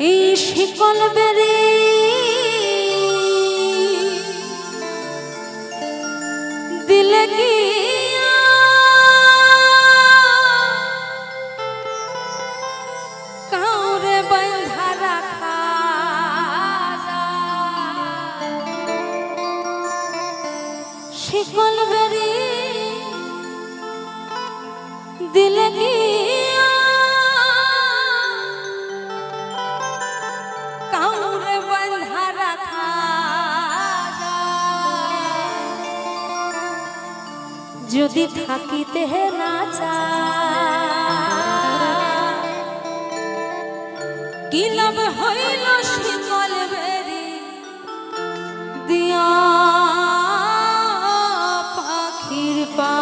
এই শিকল বেরি দিলে কি কাউরে বাঁধা রাখা শিকল বেরি দিলে কি কাউরে বাঁধা রাখা যদি থাকিতে না চায় কি লাভ হইল শিকল বেরি দিয়া পাখির পা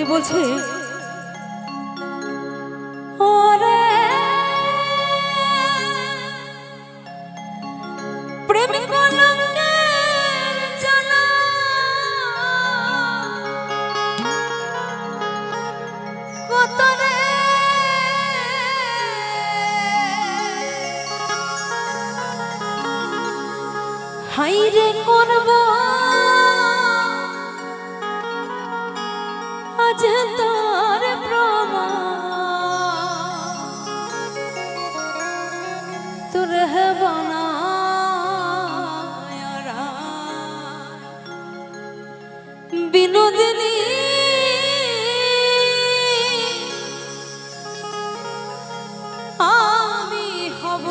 বলছে ওরে প্রেম কলঙ্কের জ্বালা কত রে হাইরে করব আজ তার প্রমাণ তোর হেবনা বিনোদিনী আমি হব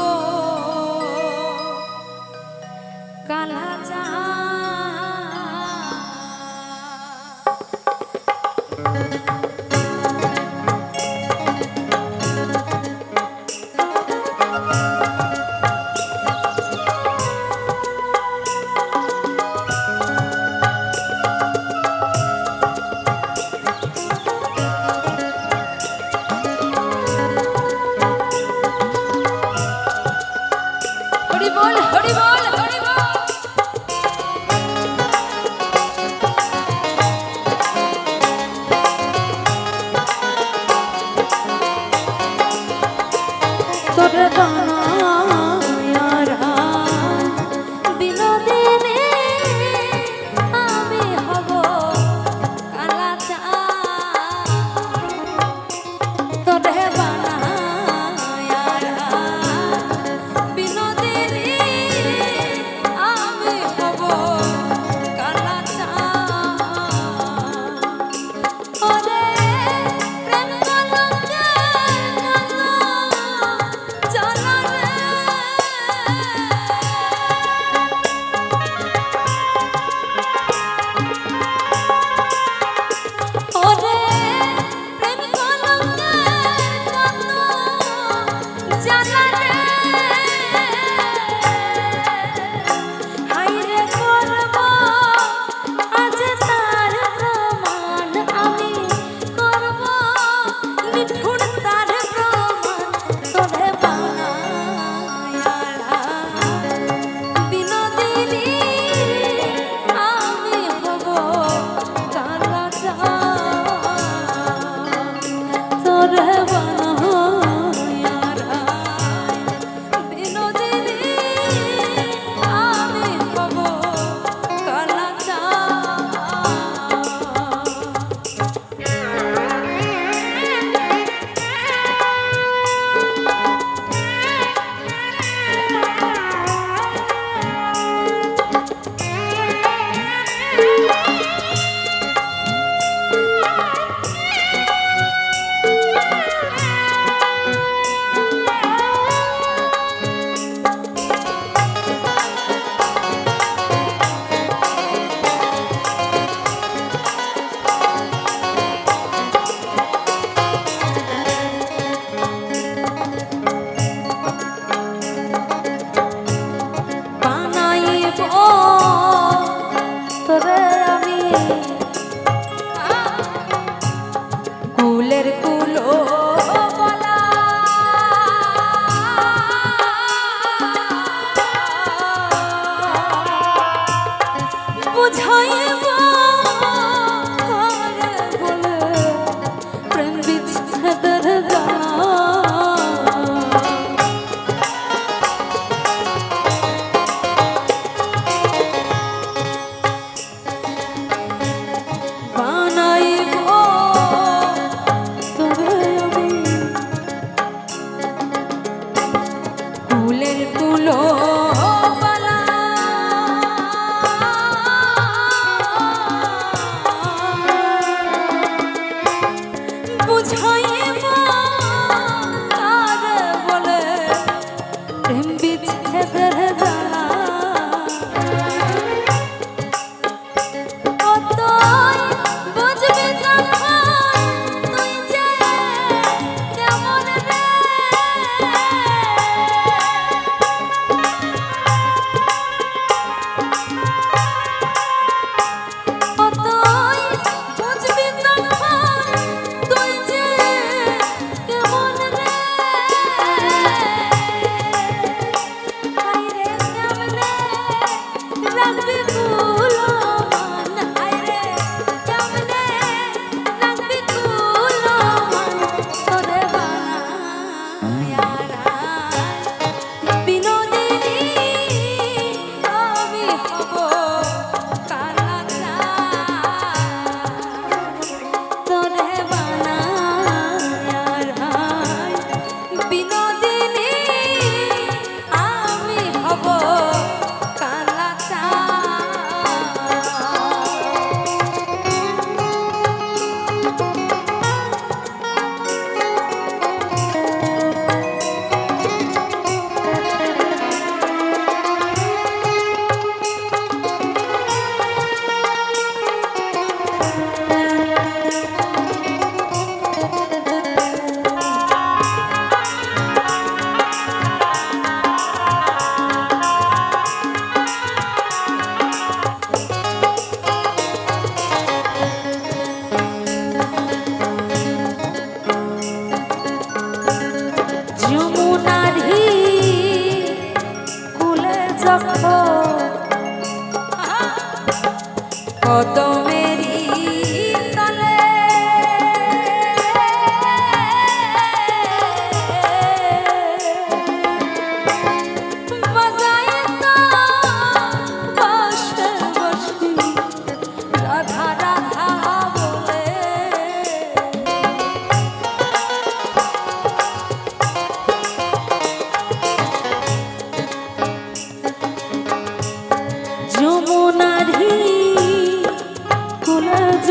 কালা চা হরি বল হরি বল হরি বল তোর বানায়ারা বিনোদিনী আমি হব কালা চা তোর বানায়ারা বিনোদিনী আমি হব কালা চা ওরে প্রেম কলঙ্কের জ্বালা রে ওরে প্রেম কলঙ্কের জ্বালা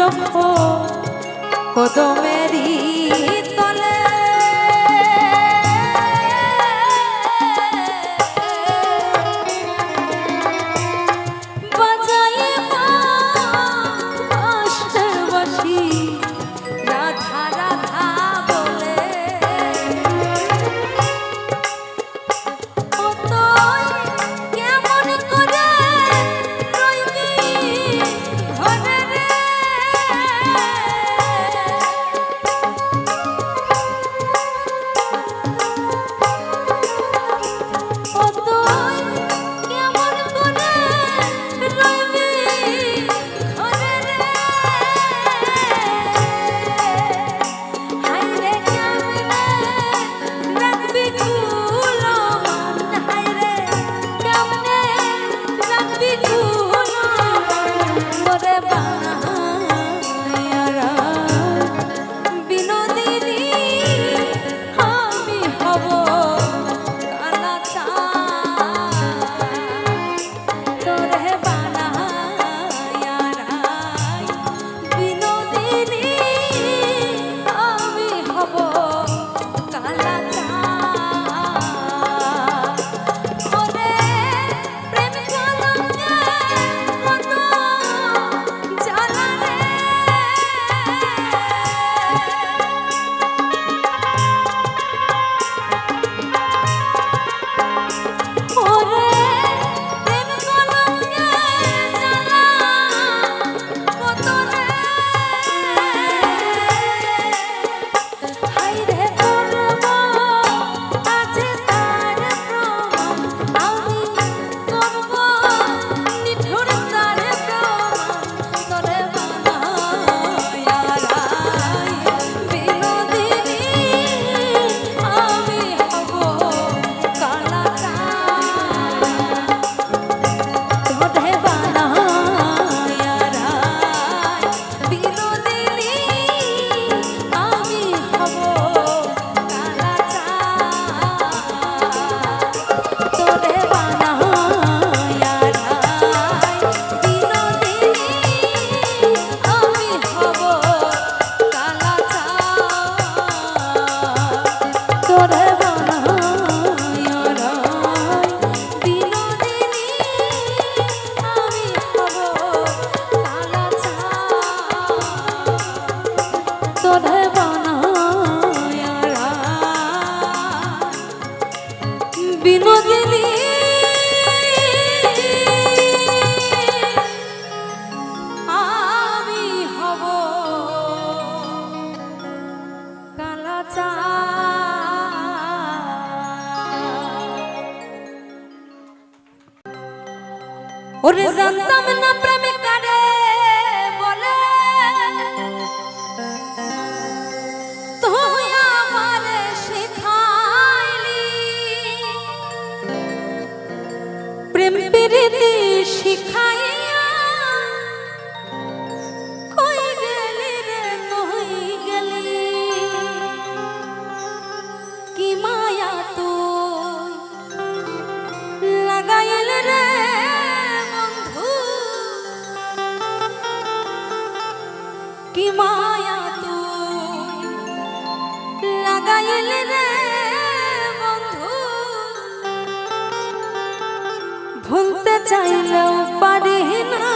যখন কদমেরই তলে বাজায়ে বাঁশি রাধা রাধা বলে কেমন করে রইবি ঘরে রে বিনোদিনী আমি হব কালাচা ওরে জানতাম না প্রেমিকারে বলে তুই আমারে শিখাইলি প্রেম প্রীতি শিখাইয়া কই গেলি রে কই গেলি কি মায়া তুই লাগাইল রে কি মায়া তুই লাগাইল রে বন্ধু ভুলতে চাইলেও পারি না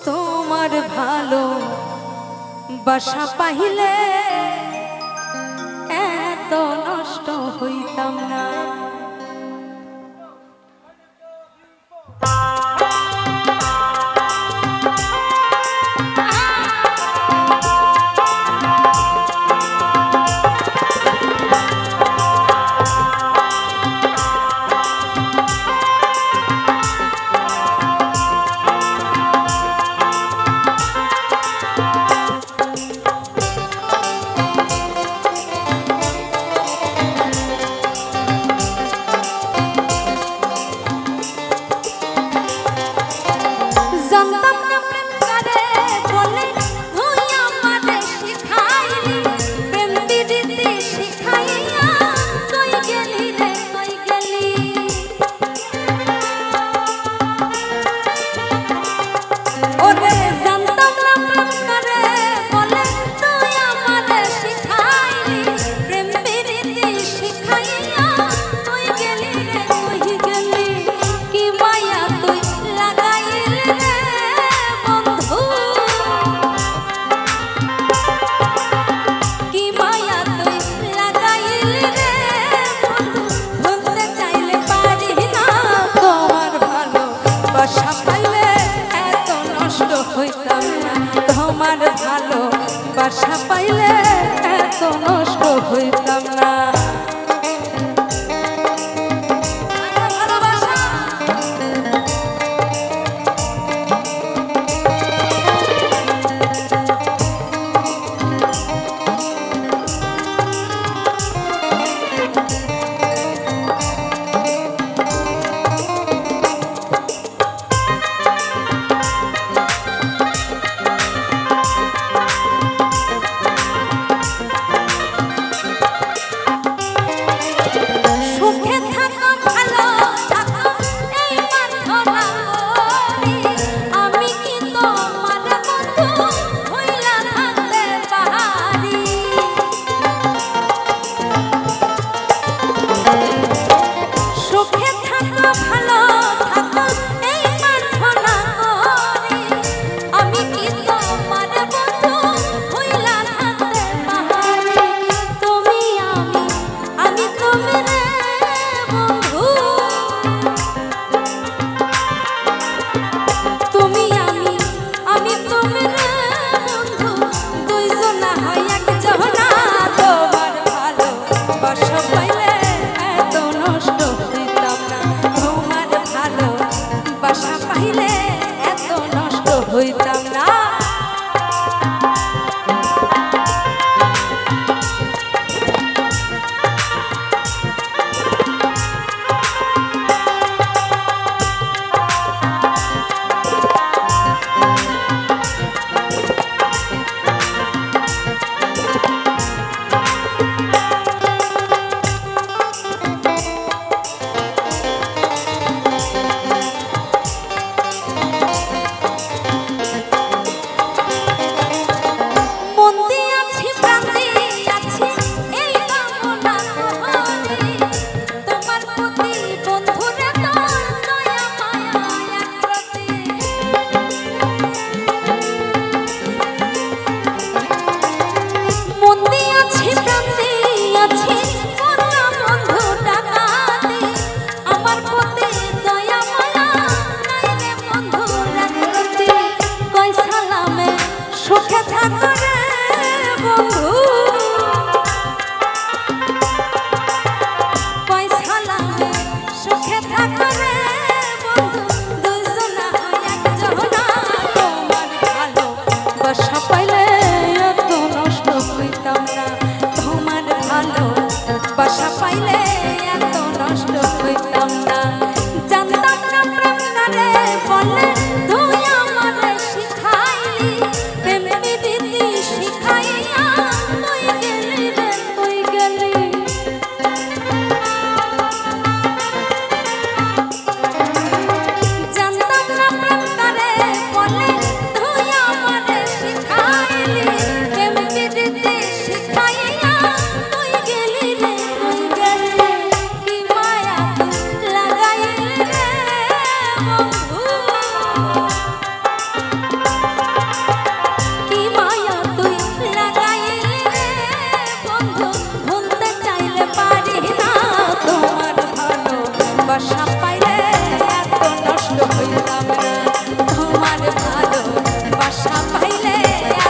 তোমার ভালো বাসা পাইলে এত নষ্ট হইতাম না ওরে জানতাম নষ্ট হইতাম না। হইতাম না। বাসা পাইলে এত নষ্ট হইতাম না। জানতাম না প্রেম কারে বলে, তুই আমারে শিখাইলি প্রেম বিধি শিখাইয়া তুই গেলি রে তুই গেলি। জানতাম না প্রেম কারে বলে, তুই আমারে শিখাইলি প্রেম বিধি শিখাইয়া তুই গেলি রে। বাসা পাইলে এত নষ্ট হইতাম না। তোমার ভালো বাসা পাইলে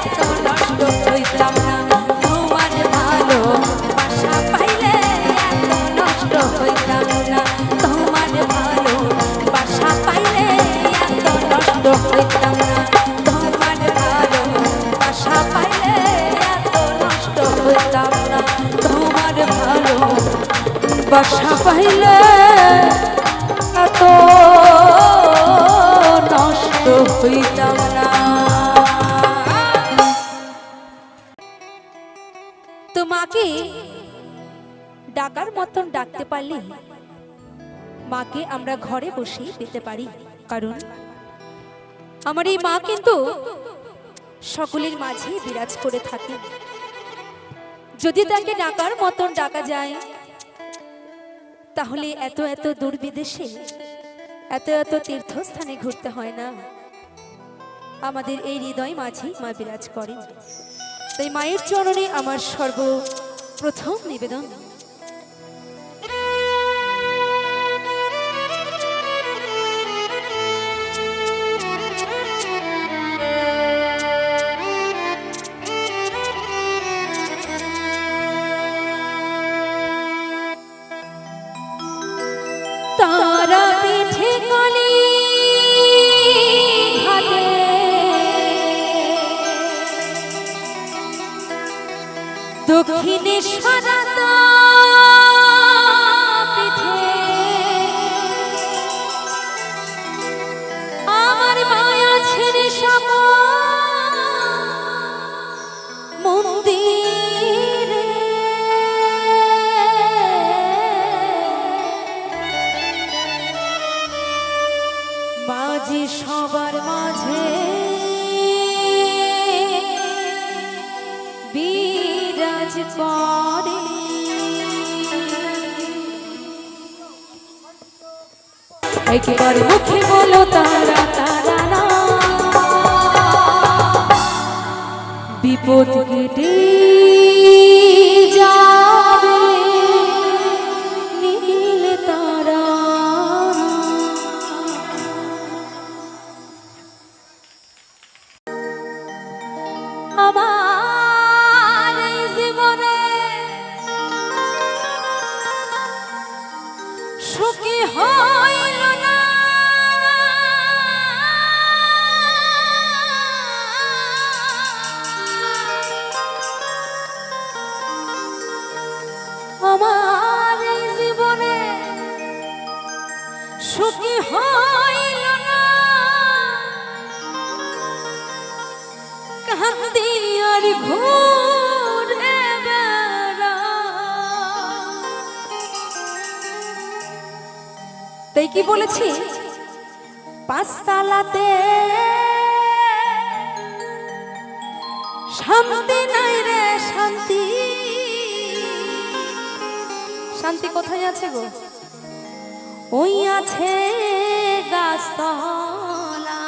এত নষ্ট হইতাম না। তোমার ভালো বাসা পাইলে এত নষ্ট হইতাম না। তোমার ভালো বাসা পাইলে এত নষ্ট হইতাম না। তোমার ভালো বাসা পাইলে এত নষ্ট হইতাম না। তোমার ভালো বাসা পাইলে এত নষ্ট হইতাম না। তো মাকে ডাকার মতন ডাকতে পারলে মাকে আমরা ঘরে বসেই পেতে পারি, কারণ আমার এই মা কিন্তু সকলের মাঝে বিরাজ করে থাকে। যদি তাকে ডাকার মতন ডাকা যায় তাহলে এত এত দূর বিদেশে এত এত তীর্থস্থানে ঘুরতে হয় না। আমাদের এই হৃদয় মাঝে মা বিরাজ করেন। তাই মায়ের চরণে আমার সর্বপ্রথম নিবেদন, দক্ষিণে সারাটা পিঠে আমার মায়া ছেড়ে সব মন্দিরে মাঝে সবার মাঝে বিরাজ করে একবার মুখে বলো তারা তারা না বিপদ কেটে যাবে নীল তারা আমার এই জীবনে সুখী হইল না আমার এই জীবনে সুখী হইল না কান্দি আর ঘুরে বেড়া তাই কি বলেছি পাঁচতলাতে শান্তি নাই রে শান্তি শান্তি কোথায় আছে গো ওই আছে গাছতলা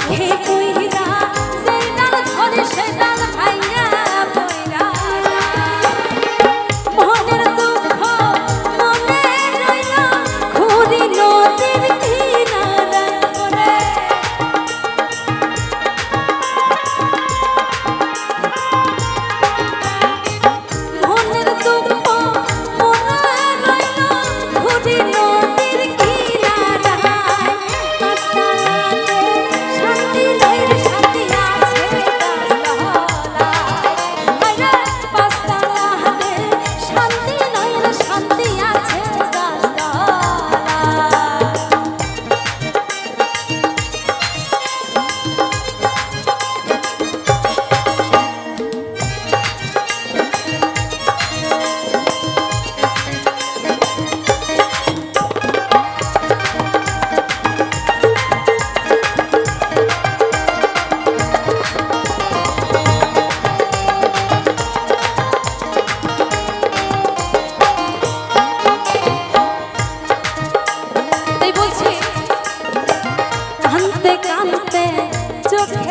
দুঃখে কইরা সেই ডাল ধরে সে ডাল ভাইয়া পয়রা মনের দুঃখ মনে রইল খুদি নদীর কিনারা করে মনের দুঃখ মনে রইল খুদি নদীর কিনারায় কাস্তালাতে শান্তি লইর শান্তি আছে কাস্তালায় কাস্তালাতে শান্তি লইর শান্তি আছে কাস্তালায় তাই বলছি কানতে কানতে চোখে